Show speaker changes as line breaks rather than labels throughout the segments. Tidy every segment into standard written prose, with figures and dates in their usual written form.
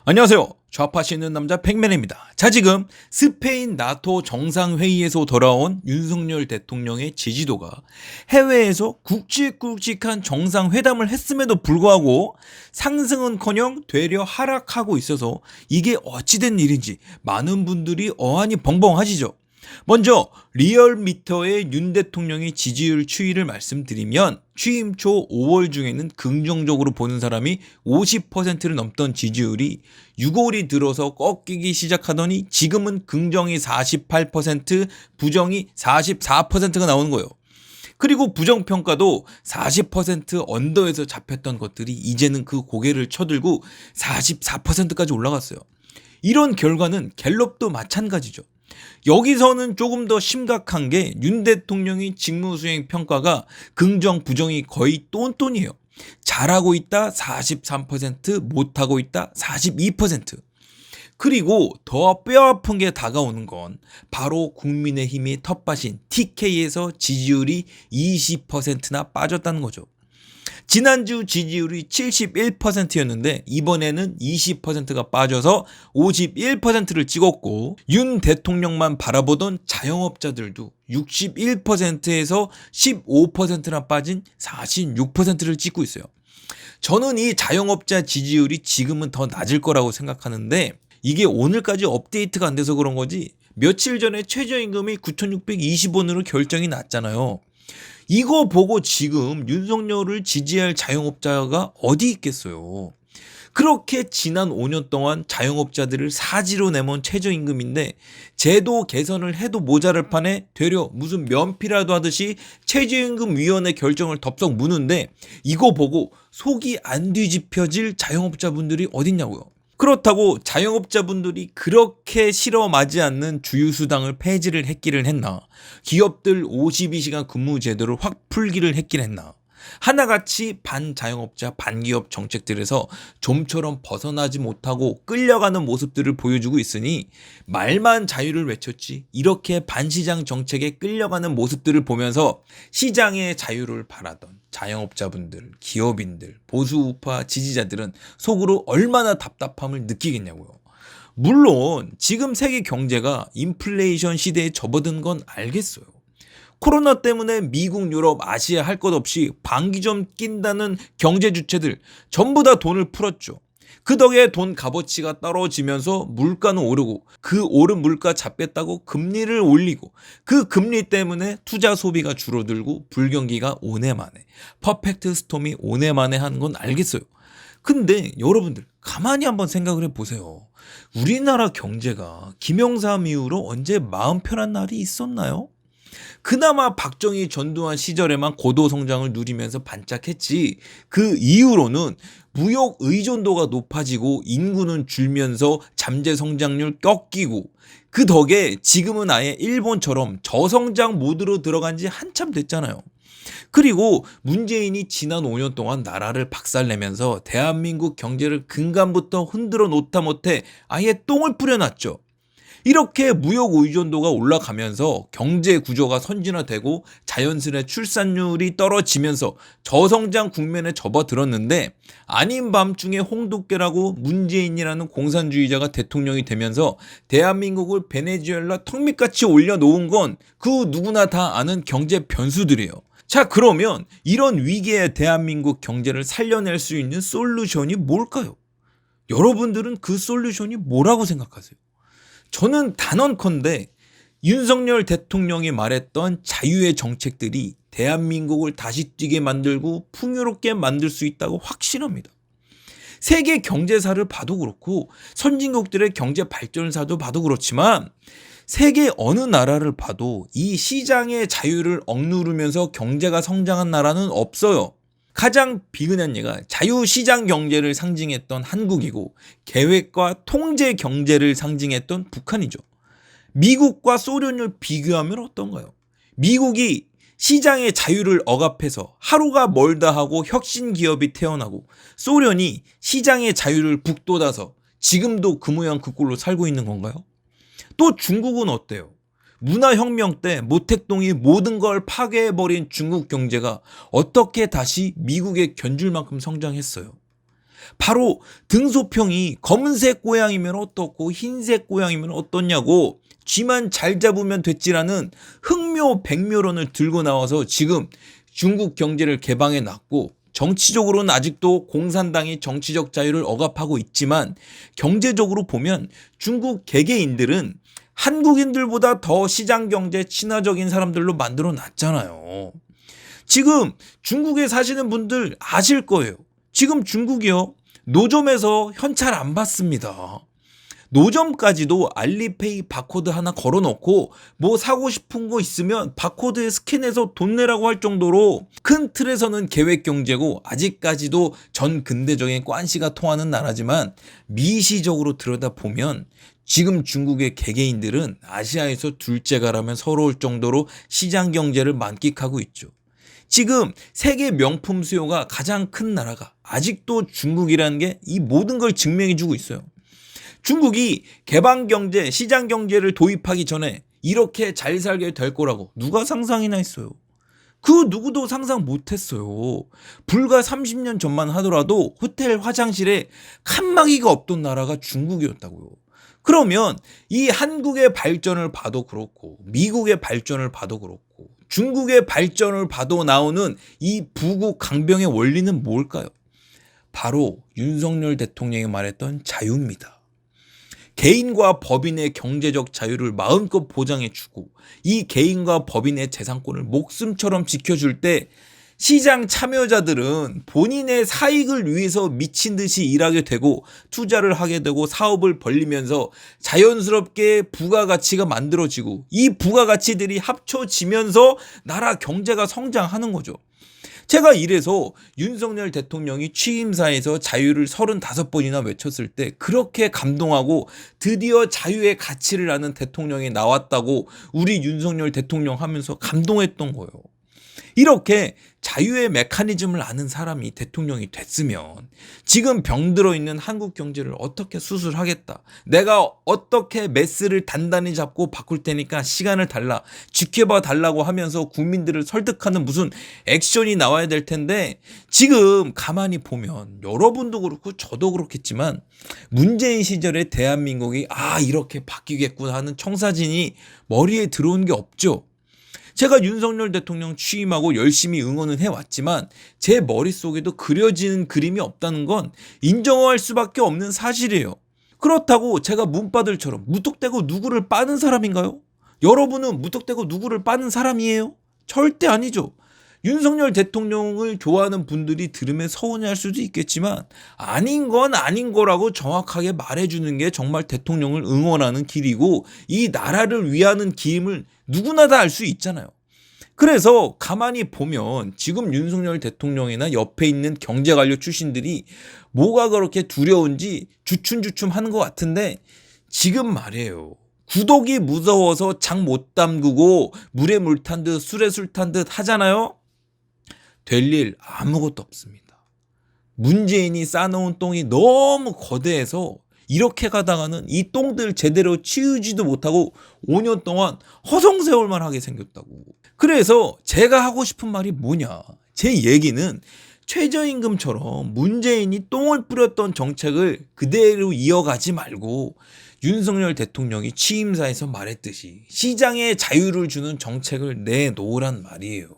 안녕하세요. 좌파시는 남자 팩맨입니다. 자, 지금 스페인 나토 정상회의에서 돌아온 윤석열 대통령의 지지도가 해외에서 굵직굵직한 정상회담을 했음에도 불구하고 상승은커녕 되려 하락하고 있어서 이게 어찌된 일인지 많은 분들이 어안이 벙벙하시죠. 먼저 리얼미터의 윤 대통령의 지지율 추이를 말씀드리면 취임 초 5월 중에는 긍정적으로 보는 사람이 50%를 넘던 지지율이 6월이 들어서 꺾이기 시작하더니 지금은 긍정이 48%, 부정이 44%가 나오는 거예요. 그리고 부정평가도 40% 언더에서 잡혔던 것들이 이제는 그 고개를 쳐들고 44%까지 올라갔어요. 이런 결과는 갤럽도 마찬가지죠. 여기서는 조금 더 심각한 게 윤 대통령의 직무수행 평가가 긍정 부정이 거의 똔똔이에요. 잘하고 있다 43%, 못하고 있다 42%. 그리고 더 뼈아픈 게 다가오는 건 바로 국민의힘의 텃밭인 TK에서 지지율이 20%나 빠졌다는 거죠. 지난주 지지율이 71%였는데 이번에는 20%가 빠져서 51%를 찍었고 윤 대통령만 바라보던 자영업자들도 61%에서 15%나 빠진 46%를 찍고 있어요. 저는 이 자영업자 지지율이 지금은 더 낮을 거라고 생각하는데 이게 오늘까지 업데이트가 안 돼서 그런 거지 며칠 전에 최저임금이 9,620원으로 결정이 났잖아요. 이거 보고 지금 윤석열을 지지할 자영업자가 어디 있겠어요. 그렇게 지난 5년 동안 자영업자들을 사지로 내몬 최저임금인데 제도 개선을 해도 모자랄 판에 되려 무슨 면피라도 하듯이 최저임금위원회 결정을 덥석 무는데 이거 보고 속이 안 뒤집혀질 자영업자분들이 어딨냐고요. 그렇다고 자영업자분들이 그렇게 실험하지 않는 주휴수당을 폐지를 했기를 했나, 기업들 52시간 근무 제도를 확 풀기를 했기를 했나, 하나같이 반자영업자 반기업 정책들에서 좀처럼 벗어나지 못하고 끌려가는 모습들을 보여주고 있으니 말만 자유를 외쳤지 이렇게 반시장 정책에 끌려가는 모습들을 보면서 시장의 자유를 바라던 자영업자분들, 기업인들, 보수우파 지지자들은 속으로 얼마나 답답함을 느끼겠냐고요. 물론 지금 세계 경제가 인플레이션 시대에 접어든 건 알겠어요. 코로나 때문에 미국, 유럽, 아시아 할 것 없이 방귀좀 낀다는 경제 주체들 전부 다 돈을 풀었죠. 그 덕에 돈 값어치가 떨어지면서 물가는 오르고 그 오른 물가 잡겠다고 금리를 올리고 그 금리 때문에 투자 소비가 줄어들고 불경기가 오네 만에 퍼펙트 스톰이 오네 만에 하는 건 알겠어요. 근데 여러분들 가만히 한번 생각을 해보세요. 우리나라 경제가 김영삼 이후로 언제 마음 편한 날이 있었나요? 그나마 박정희 전두환 시절에만 고도 성장을 누리면서 반짝했지 그 이후로는 무역 의존도가 높아지고 인구는 줄면서 잠재 성장률 꺾이고 그 덕에 지금은 아예 일본처럼 저성장 모드로 들어간 지 한참 됐잖아요. 그리고 문재인이 지난 5년 동안 나라를 박살내면서 대한민국 경제를 근간부터 흔들어 놓다 못해 아예 똥을 뿌려놨죠. 이렇게 무역 의존도가 올라가면서 경제 구조가 선진화되고 자연스레 출산율이 떨어지면서 저성장 국면에 접어들었는데 아닌 밤중에 홍두깨라고 문재인이라는 공산주의자가 대통령이 되면서 대한민국을 베네수엘라 턱밑같이 올려놓은 건 그 누구나 다 아는 경제 변수들이에요. 자, 그러면 이런 위기에 대한민국 경제를 살려낼 수 있는 솔루션이 뭘까요? 여러분들은 그 솔루션이 뭐라고 생각하세요? 저는 단언컨대 윤석열 대통령이 말했던 자유의 정책들이 대한민국을 다시 뛰게 만들고 풍요롭게 만들 수 있다고 확신합니다. 세계 경제사를 봐도 그렇고 선진국들의 경제 발전사도 봐도 그렇지만 세계 어느 나라를 봐도 이 시장의 자유를 억누르면서 경제가 성장한 나라는 없어요. 가장 비근한 예가 자유시장 경제를 상징했던 한국이고 계획과 통제 경제를 상징했던 북한이죠. 미국과 소련을 비교하면 어떤가요? 미국이 시장의 자유를 억압해서 하루가 멀다 하고 혁신 기업이 태어나고 소련이 시장의 자유를 북돋아서 지금도 그 모양 그 꼴로 살고 있는 건가요? 또 중국은 어때요? 문화혁명 때 모택동이 모든 걸 파괴해버린 중국 경제가 어떻게 다시 미국에 견줄 만큼 성장했어요? 바로 등소평이 검은색 고양이면 어떻고 흰색 고양이면 어떻냐고 쥐만 잘 잡으면 됐지라는 흥묘백묘론을 들고 나와서 지금 중국 경제를 개방해 놨고, 정치적으로는 아직도 공산당이 정치적 자유를 억압하고 있지만 경제적으로 보면 중국 개개인들은 한국인들보다 더 시장 경제 친화적인 사람들로 만들어 놨잖아요. 지금 중국에 사시는 분들 아실 거예요. 지금 중국이요, 노점에서 현찰 안 받습니다. 노점까지도 알리페이 바코드 하나 걸어놓고 뭐 사고 싶은 거 있으면 바코드에 스캔해서 돈 내라고 할 정도로 큰 틀에서는 계획경제고, 아직까지도 전 근대적인 관시가 통하는 나라지만 미시적으로 들여다보면 지금 중국의 개개인들은 아시아에서 둘째가라면 서러울 정도로 시장경제를 만끽하고 있죠. 지금 세계 명품 수요가 가장 큰 나라가 아직도 중국이라는 게 이 모든 걸 증명해주고 있어요. 중국이 개방경제, 시장경제를 도입하기 전에 이렇게 잘 살게 될 거라고 누가 상상이나 했어요. 그 누구도 상상 못했어요. 불과 30년 전만 하더라도 호텔 화장실에 칸막이가 없던 나라가 중국이었다고요. 그러면 이 한국의 발전을 봐도 그렇고 미국의 발전을 봐도 그렇고 중국의 발전을 봐도 나오는 이 부국 강병의 원리는 뭘까요? 바로 윤석열 대통령이 말했던 자유입니다. 개인과 법인의 경제적 자유를 마음껏 보장해주고 이 개인과 법인의 재산권을 목숨처럼 지켜줄 때 시장 참여자들은 본인의 사익을 위해서 미친 듯이 일하게 되고 투자를 하게 되고 사업을 벌리면서 자연스럽게 부가가치가 만들어지고 이 부가가치들이 합쳐지면서 나라 경제가 성장하는 거죠. 제가 이래서 윤석열 대통령이 취임사에서 자유를 35번이나 외쳤을 때 그렇게 감동하고 드디어 자유의 가치를 아는 대통령이 나왔다고 우리 윤석열 대통령 하면서 감동했던 거예요. 이렇게 자유의 메커니즘을 아는 사람이 대통령이 됐으면 지금 병들어 있는 한국 경제를 어떻게 수술하겠다, 내가 어떻게 메스를 단단히 잡고 바꿀 테니까 시간을 달라, 지켜봐 달라고 하면서 국민들을 설득하는 무슨 액션이 나와야 될 텐데, 지금 가만히 보면 여러분도 그렇고 저도 그렇겠지만 문재인 시절에 대한민국이 이렇게 바뀌겠구나 하는 청사진이 머리에 들어온 게 없죠. 제가 윤석열 대통령 취임하고 열심히 응원은 해왔지만 제 머릿속에도 그려지는 그림이 없다는 건 인정할 수밖에 없는 사실이에요. 그렇다고 제가 문바들처럼 무턱대고 누구를 빠는 사람인가요? 여러분은 무턱대고 누구를 빠는 사람이에요? 절대 아니죠. 윤석열 대통령을 좋아하는 분들이 들으면 서운해할 수도 있겠지만 아닌 건 아닌 거라고 정확하게 말해주는 게 정말 대통령을 응원하는 길이고 이 나라를 위하는 길임을 누구나 다 알 수 있잖아요. 그래서 가만히 보면 지금 윤석열 대통령이나 옆에 있는 경제관료 출신들이 뭐가 그렇게 두려운지 주춤주춤 하는 것 같은데, 지금 말이에요, 구독이 무서워서 장 못 담그고 물에 물 탄 듯 술에 술 탄 듯 하잖아요. 될 일 아무것도 없습니다. 문재인이 싸놓은 똥이 너무 거대해서 이렇게 가다가는 이 똥들 제대로 치우지도 못하고 5년 동안 허송세월만 하게 생겼다고. 그래서 제가 하고 싶은 말이 뭐냐, 제 얘기는 최저임금처럼 문재인이 똥을 뿌렸던 정책을 그대로 이어가지 말고 윤석열 대통령이 취임사에서 말했듯이 시장에 자유를 주는 정책을 내놓으란 말이에요.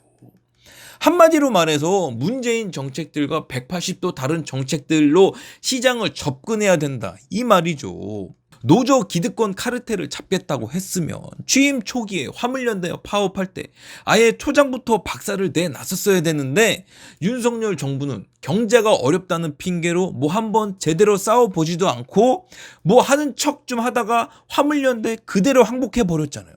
한마디로 말해서 문재인 정책들과 180도 다른 정책들로 시장을 접근해야 된다, 이 말이죠. 노조 기득권 카르텔을 잡겠다고 했으면 취임 초기에 화물연대 파업할 때 아예 초장부터 박살을 내놨었어야 되는데, 윤석열 정부는 경제가 어렵다는 핑계로 뭐 한번 제대로 싸워보지도 않고 뭐 하는 척 좀 하다가 화물연대 그대로 항복해버렸잖아요.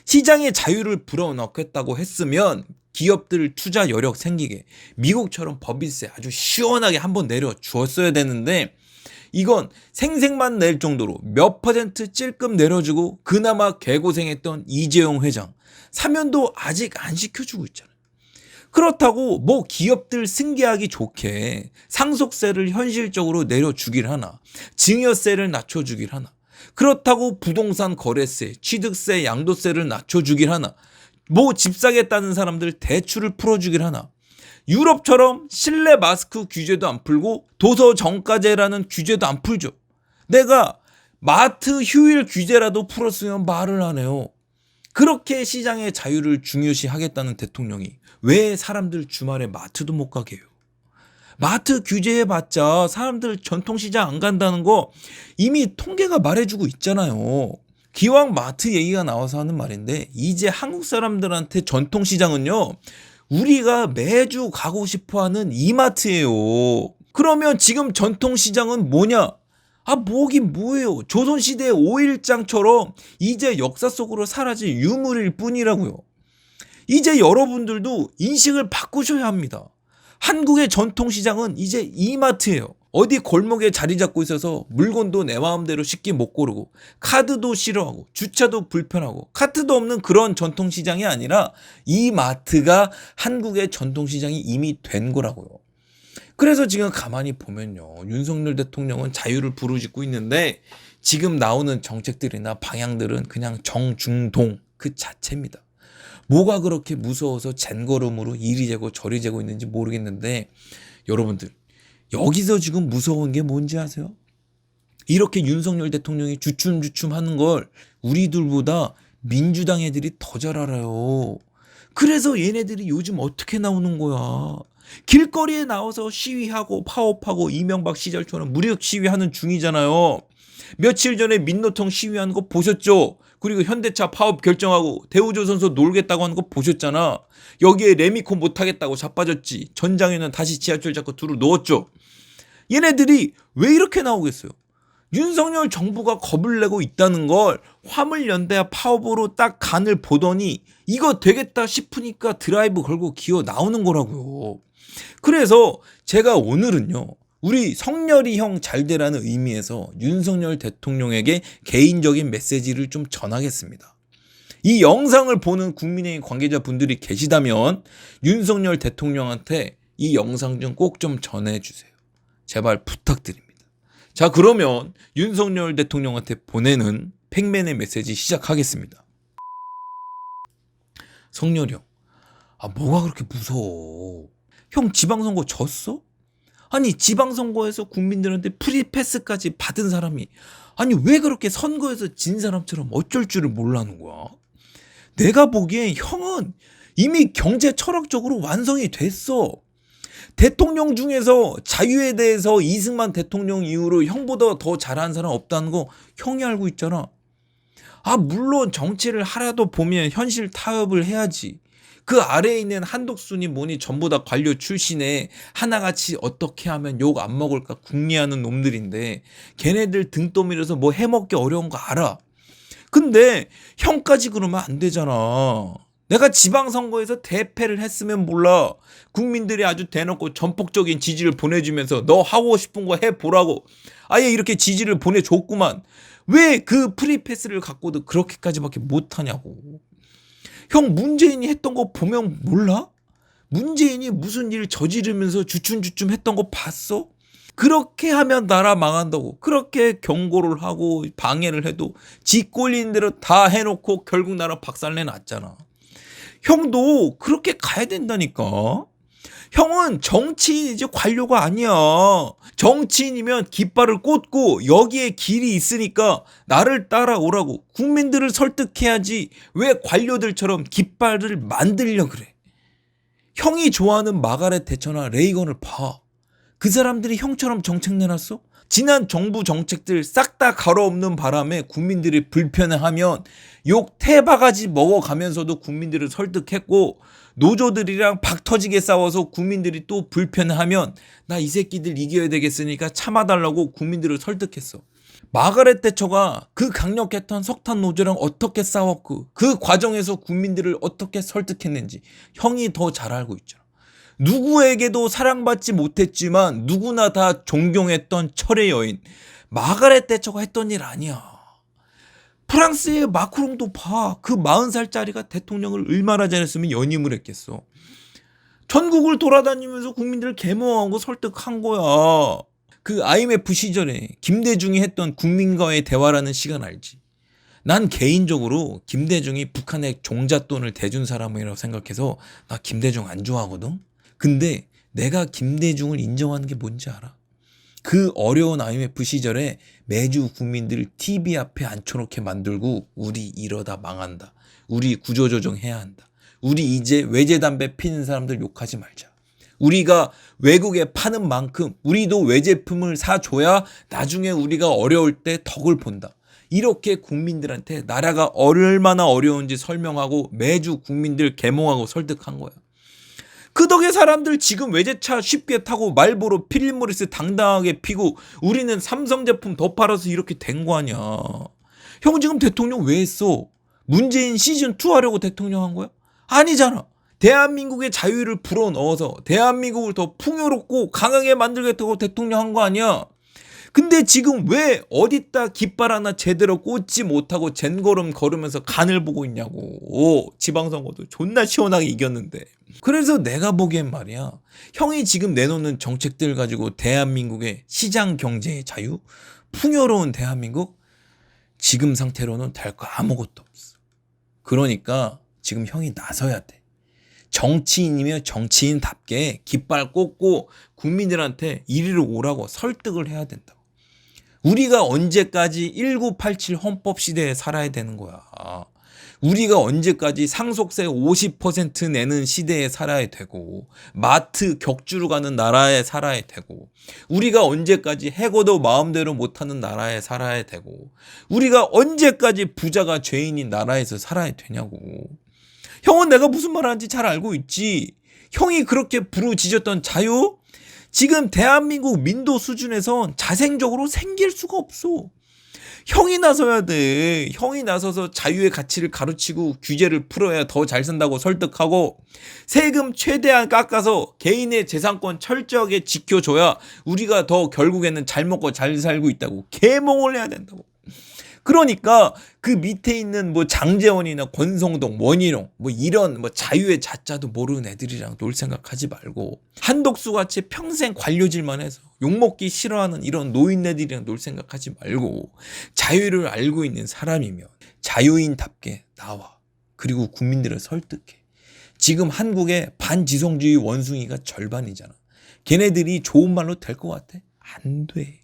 시장의 자유를 불어넣겠다고 했으면 기업들 투자 여력 생기게 미국처럼 법인세 아주 시원하게 한번 내려주었어야 되는데, 이건 생색만 낼 정도로 몇 퍼센트 찔끔 내려주고 그나마 개고생했던 이재용 회장 사면도 아직 안 시켜주고 있잖아요. 그렇다고 뭐 기업들 승계하기 좋게 상속세를 현실적으로 내려주길 하나, 증여세를 낮춰주길 하나, 그렇다고 부동산 거래세, 취득세, 양도세를 낮춰주길 하나, 뭐 집 사겠다는 사람들 대출을 풀어주길 하나, 유럽처럼 실내 마스크 규제도 안 풀고 도서 정가제라는 규제도 안 풀죠. 내가 마트 휴일 규제라도 풀었으면 말을 안 해요. 그렇게 시장의 자유를 중요시 하겠다는 대통령이 왜 사람들 주말에 마트도 못 가게 해요? 마트 규제해봤자 사람들 전통시장 안 간다는 거 이미 통계가 말해주고 있잖아요. 기왕 마트 얘기가 나와서 하는 말인데 이제 한국 사람들한테 전통시장은요, 우리가 매주 가고 싶어하는 이마트예요. 그러면 지금 전통시장은 뭐냐? 뭐긴 뭐예요. 조선시대 5일장처럼 이제 역사 속으로 사라질 유물일 뿐이라고요. 이제 여러분들도 인식을 바꾸셔야 합니다. 한국의 전통시장은 이제 이마트예요. 어디 골목에 자리 잡고 있어서 물건도 내 마음대로 쉽게 못 고르고 카드도 싫어하고 주차도 불편하고 카트도 없는 그런 전통시장이 아니라 이마트가 한국의 전통시장이 이미 된 거라고요. 그래서 지금 가만히 보면요, 윤석열 대통령은 자유를 부르짖고 있는데 지금 나오는 정책들이나 방향들은 그냥 정중동 그 자체입니다. 뭐가 그렇게 무서워서 젠걸음으로 이리 재고 저리 재고 있는지 모르겠는데, 여러분들 여기서 지금 무서운 게 뭔지 아세요? 이렇게 윤석열 대통령이 주춤주춤 하는 걸 우리들보다 민주당 애들이 더 잘 알아요. 그래서 얘네들이 요즘 어떻게 나오는 거야? 길거리에 나와서 시위하고 파업하고 이명박 시절처럼 무력 시위하는 중이잖아요. 며칠 전에 민노통 시위하는 거 보셨죠? 그리고 현대차 파업 결정하고 대우조선소 놀겠다고 하는 거 보셨잖아. 여기에 레미콘 못하겠다고 자빠졌지. 전장에는 다시 지하철 잡고 두루 놓았죠. 얘네들이 왜 이렇게 나오겠어요? 윤석열 정부가 겁을 내고 있다는 걸 화물연대 파업으로 딱 간을 보더니 이거 되겠다 싶으니까 드라이브 걸고 기어 나오는 거라고요. 그래서 제가 오늘은요, 우리 성렬이 형 잘되라는 의미에서 윤석열 대통령에게 개인적인 메시지를 좀 전하겠습니다. 이 영상을 보는 국민의힘 관계자분들이 계시다면 윤석열 대통령한테 이 영상 좀 꼭 좀 전해주세요. 제발 부탁드립니다. 자, 그러면 윤석열 대통령한테 보내는 팩맨의 메시지 시작하겠습니다. 성렬이 형, 뭐가 그렇게 무서워? 형 지방선거 졌어? 아니 지방선거에서 국민들한테 프리패스까지 받은 사람이 왜 그렇게 선거에서 진 사람처럼 어쩔 줄을 몰라는 거야? 내가 보기엔 형은 이미 경제 철학적으로 완성이 됐어. 대통령 중에서 자유에 대해서 이승만 대통령 이후로 형보다 더 잘하는 사람 없다는 거 형이 알고 있잖아. 물론 정치를 하라도 보면 현실 타협을 해야지. 그 아래에 있는 한독순이 뭐니 전부 다 관료 출신에 하나같이 어떻게 하면 욕 안 먹을까 궁리하는 놈들인데 걔네들 등 떠밀어서 뭐 해먹기 어려운 거 알아. 근데 형까지 그러면 안 되잖아. 내가 지방선거에서 대패를 했으면 몰라. 국민들이 아주 대놓고 전폭적인 지지를 보내주면서 너 하고 싶은 거 해보라고 아예 이렇게 지지를 보내줬구만. 왜 그 프리패스를 갖고도 그렇게까지밖에 못하냐고. 형 문재인이 했던 거 보면 몰라? 문재인이 무슨 일 저지르면서 주춤주춤 했던 거 봤어? 그렇게 하면 나라 망한다고 그렇게 경고를 하고 방해를 해도 지 꼴리는 대로 다 해놓고 결국 나라 박살내 놨잖아. 형도 그렇게 가야 된다니까. 형은 정치인이지 관료가 아니야. 정치인이면 깃발을 꽂고 여기에 길이 있으니까 나를 따라오라고 국민들을 설득해야지 왜 관료들처럼 깃발을 만들려 그래. 형이 좋아하는 마가렛 대처나 레이건을 봐. 그 사람들이 형처럼 정책 내놨어? 지난 정부 정책들 싹 다 갈아엎는 바람에 국민들이 불편해하면 욕 태바가지 먹어가면서도 국민들을 설득했고, 노조들이랑 박 터지게 싸워서 국민들이 또 불편해하면 나 이 새끼들 이겨야 되겠으니까 참아달라고 국민들을 설득했어. 마가렛 대처가 그 강력했던 석탄 노조랑 어떻게 싸웠고 그 과정에서 국민들을 어떻게 설득했는지 형이 더 잘 알고 있잖아. 누구에게도 사랑받지 못했지만 누구나 다 존경했던 철의 여인 마가렛 대처가 했던 일 아니야. 프랑스의 마크롱도 봐. 그 40살짜리가 대통령을 얼마나 잘했으면 연임을 했겠어. 전국을 돌아다니면서 국민들을 계몽하고 설득한 거야. 그 IMF 시절에 김대중이 했던 국민과의 대화라는 시간 알지? 난 개인적으로 김대중이 북한에 종잣돈을 대준 사람이라고 생각해서 나 김대중 안 좋아하거든? 근데 내가 김대중을 인정하는 게 뭔지 알아? 그 어려운 IMF 시절에 매주 국민들을 TV 앞에 앉혀놓게 만들고 우리 이러다 망한다. 우리 구조조정해야 한다. 우리 이제 외제 담배 피는 사람들 욕하지 말자. 우리가 외국에 파는 만큼 우리도 외제품을 사줘야 나중에 우리가 어려울 때 덕을 본다. 이렇게 국민들한테 나라가 얼마나 어려운지 설명하고 매주 국민들 계몽하고 설득한 거야. 그 덕에 사람들 지금 외제차 쉽게 타고 말보로 필립모리스 당당하게 피고 우리는 삼성 제품 더 팔아서 이렇게 된 거 아니야. 형 지금 대통령 왜 했어? 문재인 시즌2 하려고 대통령 한 거야? 아니잖아. 대한민국의 자유를 불어넣어서 대한민국을 더 풍요롭고 강하게 만들겠다고 대통령 한 거 아니야. 근데 지금 왜 어디다 깃발 하나 제대로 꽂지 못하고 젠걸음 걸으면서 간을 보고 있냐고. 지방선거도 존나 시원하게 이겼는데. 그래서 내가 보기엔 말이야. 형이 지금 내놓는 정책들 가지고 대한민국의 시장 경제의 자유, 풍요로운 대한민국, 지금 상태로는 될 거 아무것도 없어. 그러니까 지금 형이 나서야 돼. 정치인이면 정치인답게 깃발 꽂고 국민들한테 이리로 오라고 설득을 해야 된다고. 우리가 언제까지 1987 헌법 시대에 살아야 되는 거야. 우리가 언제까지 상속세 50% 내는 시대에 살아야 되고 마트 격주로 가는 나라에 살아야 되고 우리가 언제까지 해고도 마음대로 못하는 나라에 살아야 되고 우리가 언제까지 부자가 죄인인 나라에서 살아야 되냐고. 형은 내가 무슨 말 하는지 잘 알고 있지. 형이 그렇게 부르짖었던 자유? 지금 대한민국 민도 수준에선 자생적으로 생길 수가 없어. 형이 나서야 돼. 형이 나서서 자유의 가치를 가르치고 규제를 풀어야 더 잘 산다고 설득하고 세금 최대한 깎아서 개인의 재산권 철저하게 지켜줘야 우리가 더 결국에는 잘 먹고 잘 살고 있다고 계몽을 해야 된다고. 그러니까 그 밑에 있는 뭐 장제원이나 권성동, 원희룡 뭐 이런 뭐 자유의 자자도 모르는 애들이랑 놀 생각하지 말고 한독수 같이 평생 관료질만 해서 욕먹기 싫어하는 이런 노인네들이랑 놀 생각하지 말고 자유를 알고 있는 사람이면 자유인답게 나와. 그리고 국민들을 설득해. 지금 한국의 반지성주의 원숭이가 절반이잖아. 걔네들이 좋은 말로 될 것 같아? 안 돼.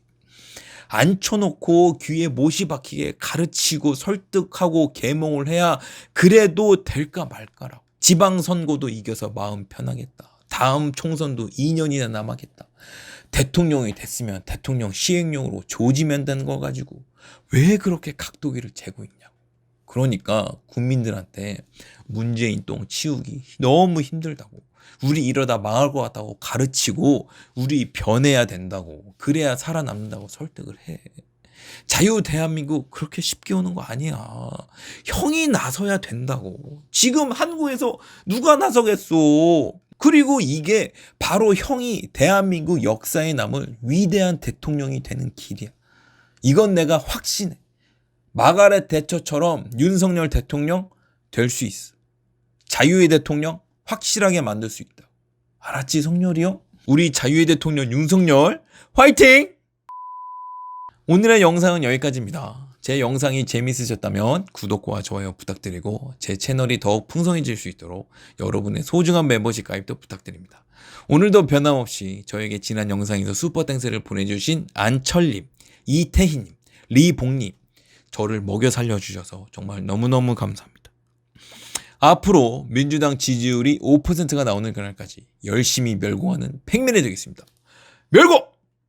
앉혀놓고 귀에 못이 박히게 가르치고 설득하고 계몽을 해야 그래도 될까 말까라고. 지방선거도 이겨서 마음 편하겠다. 다음 총선도 2년이나 남았겠다. 대통령이 됐으면 대통령 시행령으로 조지면 되는 거 가지고 왜 그렇게 각도기를 재고 있냐고. 그러니까 국민들한테 문재인 똥 치우기 너무 힘들다고. 우리 이러다 망할 것 같다고 가르치고 우리 변해야 된다고. 그래야 살아남는다고 설득을 해. 자유 대한민국 그렇게 쉽게 오는 거 아니야. 형이 나서야 된다고. 지금 한국에서 누가 나서겠어. 그리고 이게 바로 형이 대한민국 역사에 남을 위대한 대통령이 되는 길이야. 이건 내가 확신해. 마가렛 대처처럼 윤석열 대통령 될 수 있어. 자유의 대통령 확실하게 만들 수 있다. 알았지, 성렬이 형? 우리 자유의 대통령 윤석열 화이팅! 오늘의 영상은 여기까지입니다. 제 영상이 재밌으셨다면 구독과 좋아요 부탁드리고 제 채널이 더욱 풍성해질 수 있도록 여러분의 소중한 멤버십 가입도 부탁드립니다. 오늘도 변함없이 저에게 지난 영상에서 슈퍼땡스를 보내주신 안철님, 이태희님, 리봉님 저를 먹여 살려주셔서 정말 너무너무 감사합니다. 앞으로 민주당 지지율이 5%가 나오는 그날까지 열심히 멸공하는 팩맨이 되겠습니다. 멸공!